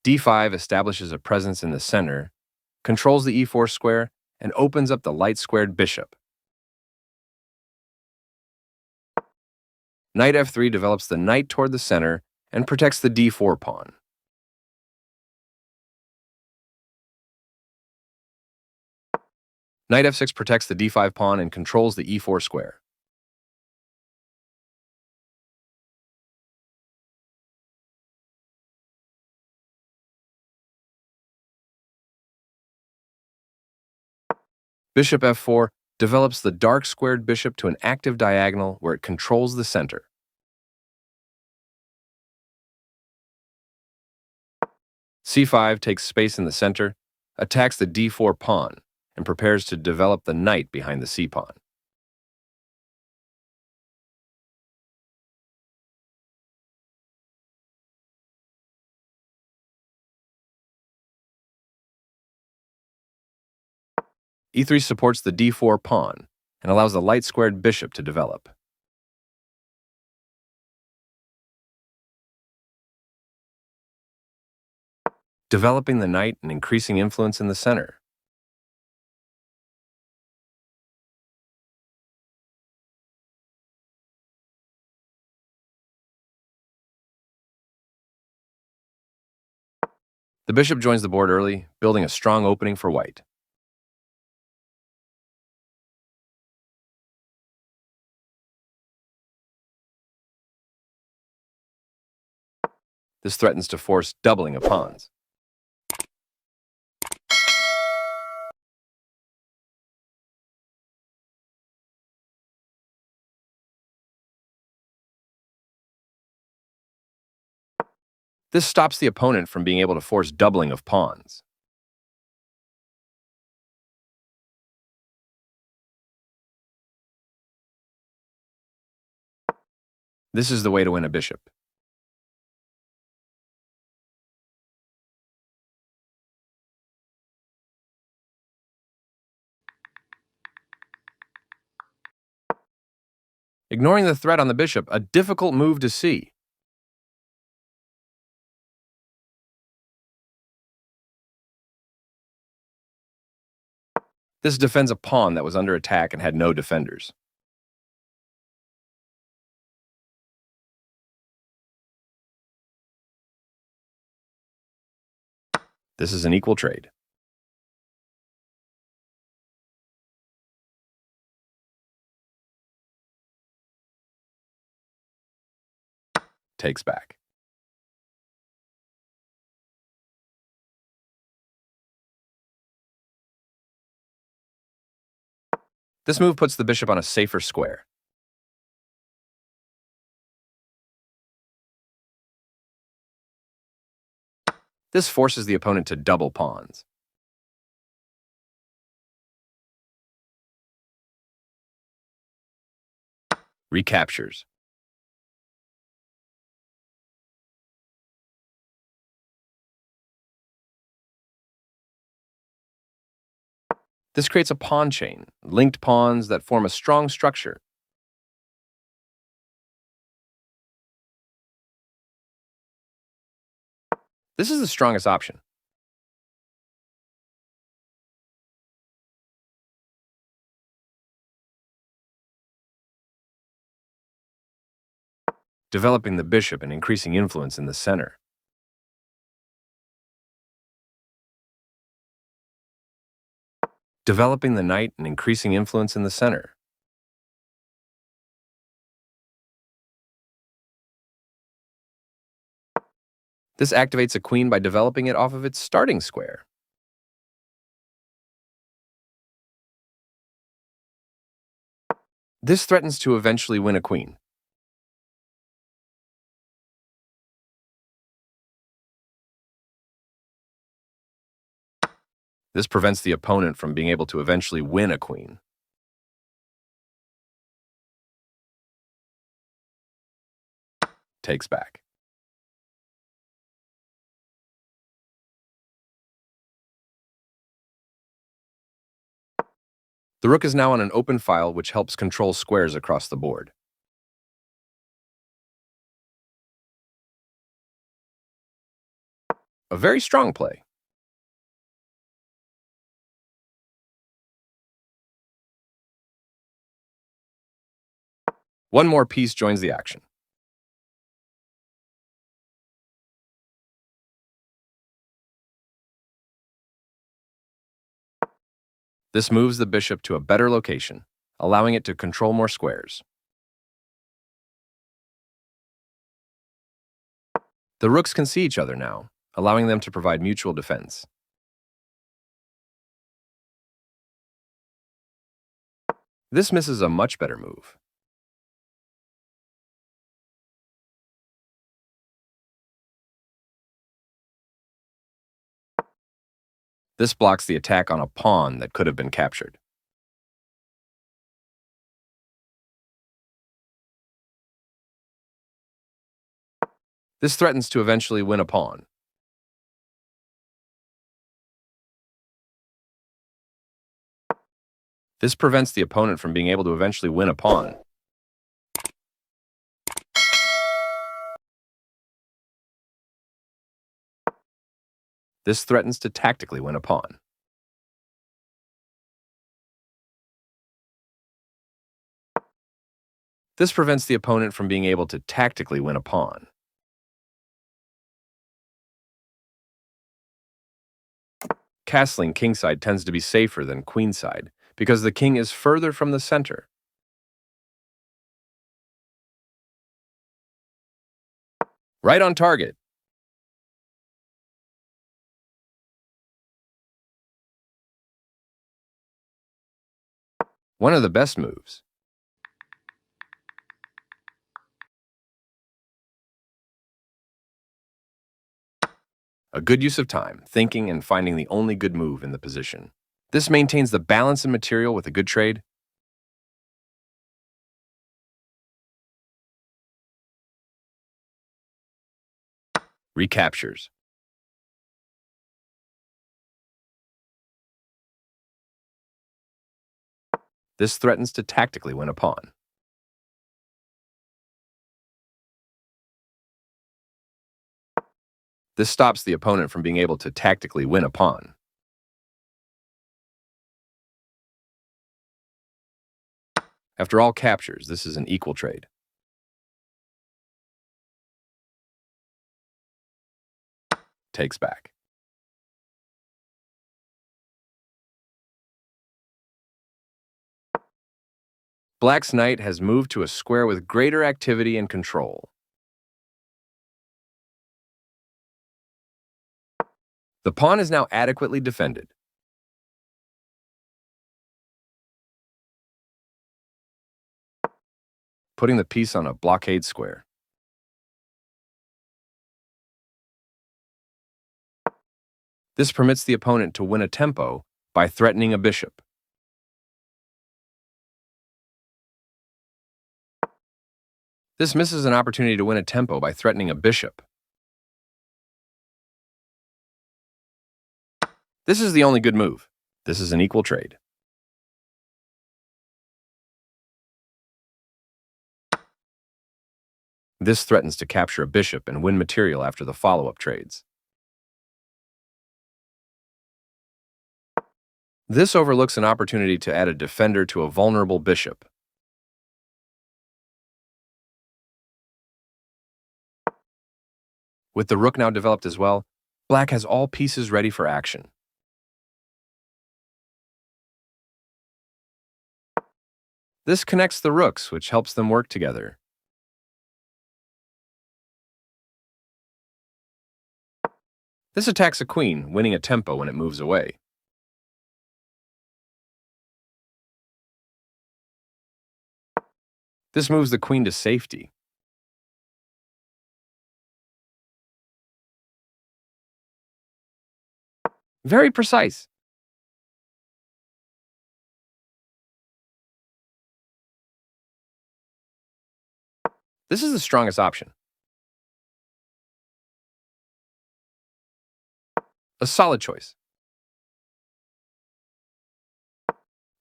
d5 establishes a presence in the center, controls the e4 square, and opens up the light-squared bishop. Knight f3 develops the knight toward the center and protects the d4 pawn. Knight f6 protects the d5 pawn and controls the e4 square. Bishop f4 develops the dark squared bishop to an active diagonal where it controls the center. c5 takes space in the center, attacks the d4 pawn, and prepares to develop the knight behind the c-pawn. e3 supports the d4 pawn and allows the light-squared bishop to develop. Developing the knight and increasing influence in the center. The bishop joins the board early, building a strong opening for white. This threatens to force doubling of pawns. This stops the opponent from being able to force doubling of pawns. This is the way to win a bishop. Ignoring the threat on the bishop, a difficult move to see. This defends a pawn that was under attack and had no defenders. This is an equal trade. Takes back. This move puts the bishop on a safer square. This forces the opponent to double pawns. Recaptures. This creates a pawn chain, linked pawns that form a strong structure. This is the strongest option. Developing the bishop and increasing influence in the center. Developing the knight and increasing influence in the center. This activates a queen by developing it off of its starting square. This threatens to eventually win a queen. This prevents the opponent from being able to eventually win a queen. Takes back. The rook is now on an open file, which helps control squares across the board. A very strong play. One more piece joins the action. This moves the bishop to a better location, allowing it to control more squares. The rooks can see each other now, allowing them to provide mutual defense. This misses a much better move. This blocks the attack on a pawn that could have been captured. This threatens to eventually win a pawn. This prevents the opponent from being able to eventually win a pawn. This threatens to tactically win a pawn. This prevents the opponent from being able to tactically win a pawn. Castling kingside tends to be safer than queenside because the king is further from the center. Right on target. One of the best moves. A good use of time, thinking and finding the only good move in the position. This maintains the balance in material with a good trade. Recaptures. This threatens to tactically win a pawn. This stops the opponent from being able to tactically win a pawn. After all captures, this is an equal trade. Takes back. Black's knight has moved to a square with greater activity and control. The pawn is now adequately defended. Putting the piece on a blockade square. This permits the opponent to win a tempo by threatening a bishop. This misses an opportunity to win a tempo by threatening a bishop. This is the only good move. This is an equal trade. This threatens to capture a bishop and win material after the follow-up trades. This overlooks an opportunity to add a defender to a vulnerable bishop. With the rook now developed as well, Black has all pieces ready for action. This connects the rooks, which helps them work together. This attacks a queen, winning a tempo when it moves away. This moves the queen to safety. Very precise. This is the strongest option. A solid choice.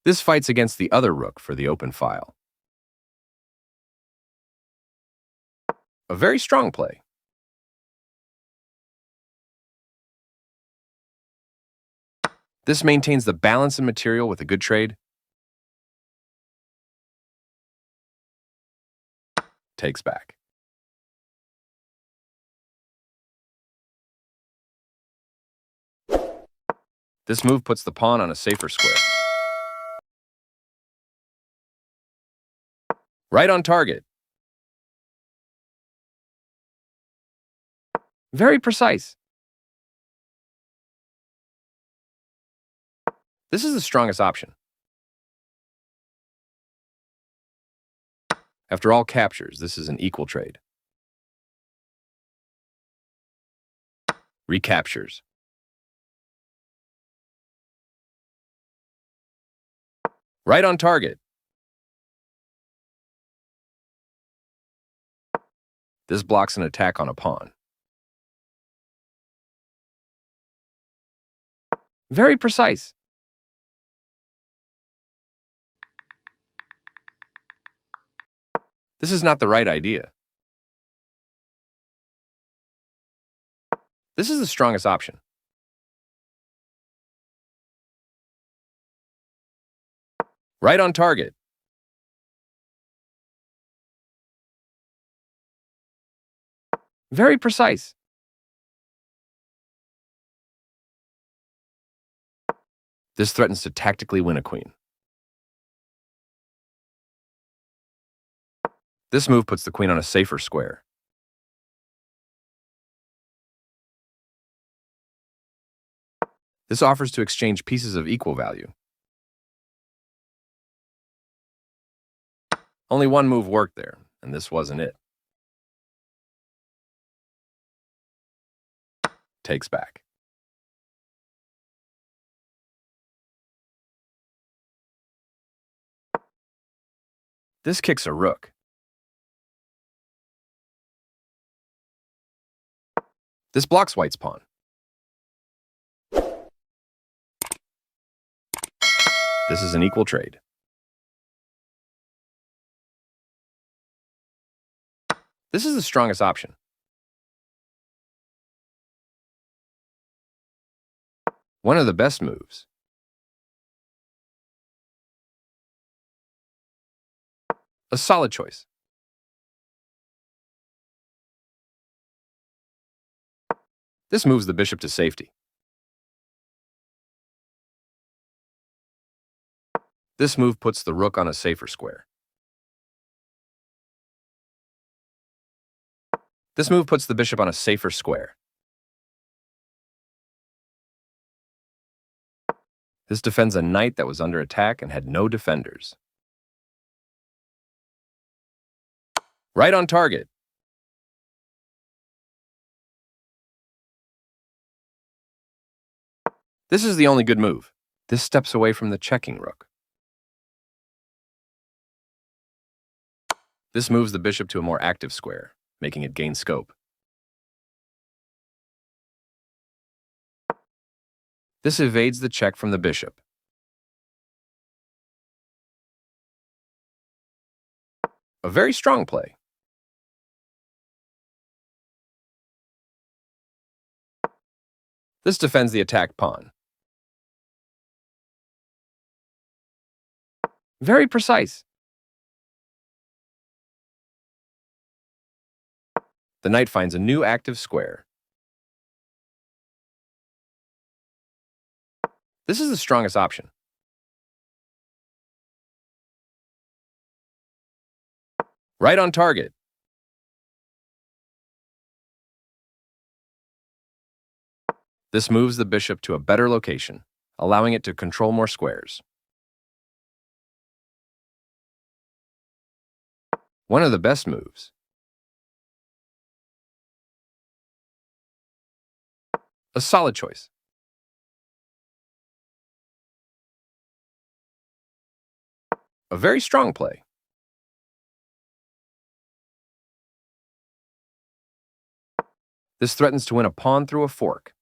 This fights against the other rook for the open file. A very strong play. This maintains the balance in material with a good trade. Takes back. This move puts the pawn on a safer square. Right on target. Very precise. This is the strongest option. After all captures, this is an equal trade. Recaptures. Right on target. This blocks an attack on a pawn. Very precise. This is not the right idea. This is the strongest option. Right on target. Very precise. This threatens to tactically win a queen. This move puts the queen on a safer square. This offers to exchange pieces of equal value. Only one move worked there, and this wasn't it. Takes back. This kicks a rook. This blocks white's pawn. This is an equal trade. This is the strongest option. One of the best moves. A solid choice. This moves the bishop to safety. This move puts the rook on a safer square. This move puts the bishop on a safer square. This defends a knight that was under attack and had no defenders. Right on target. This is the only good move. This steps away from the checking rook. This moves the bishop to a more active square, making it gain scope. This evades the check from the bishop. A very strong play. This defends the attacked pawn. Very precise. The knight finds a new active square. This is the strongest option. Right on target. This moves the bishop to a better location, allowing it to control more squares. One of the best moves. A solid choice. A very strong play. This threatens to win a pawn through a fork.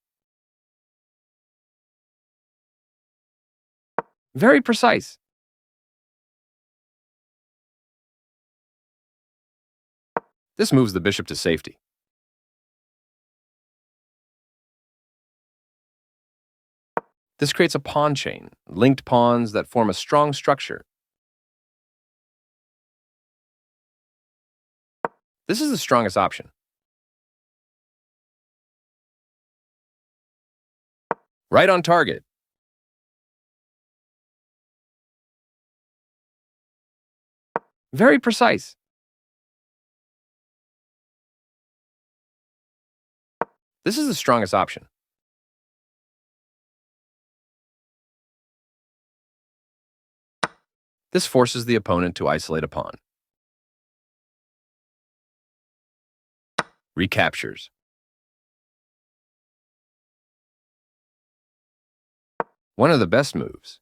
Very precise. This moves the bishop to safety. This creates a pawn chain, linked pawns that form a strong structure. This is the strongest option. Right on target. Very precise. This is the strongest option. This forces the opponent to isolate a pawn. Recaptures. One of the best moves.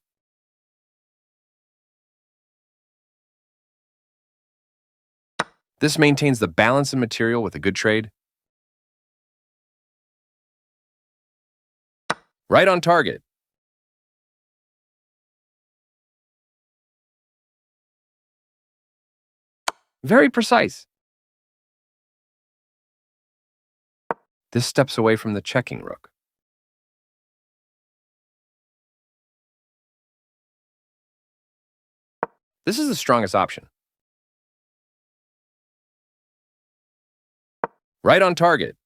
This maintains the balance in material with a good trade. Right on target. Very precise. This steps away from the checking rook. This is the strongest option. Right on target.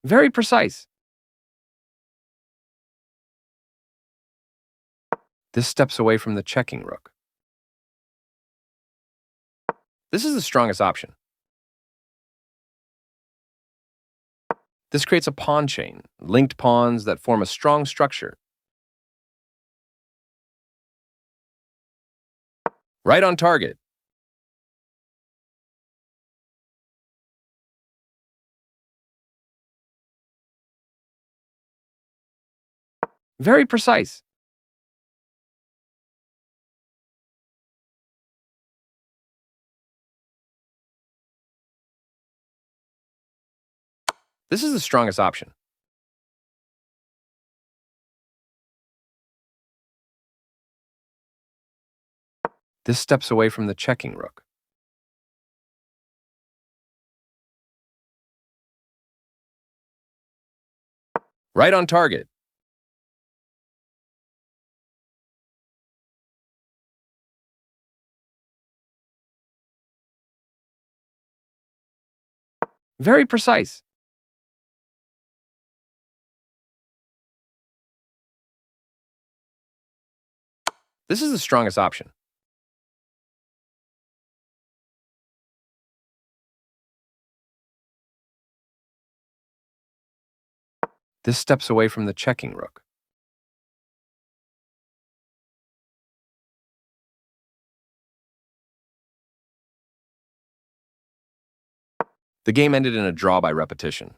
Very precise. This steps away from the checking rook. This is the strongest option. This creates a pawn chain, linked pawns that form a strong structure. Right on target. Very precise. This is the strongest option. This steps away from the checking rook. Right on target. Very precise. This is the strongest option. This steps away from the checking rook. The game ended in a draw by repetition.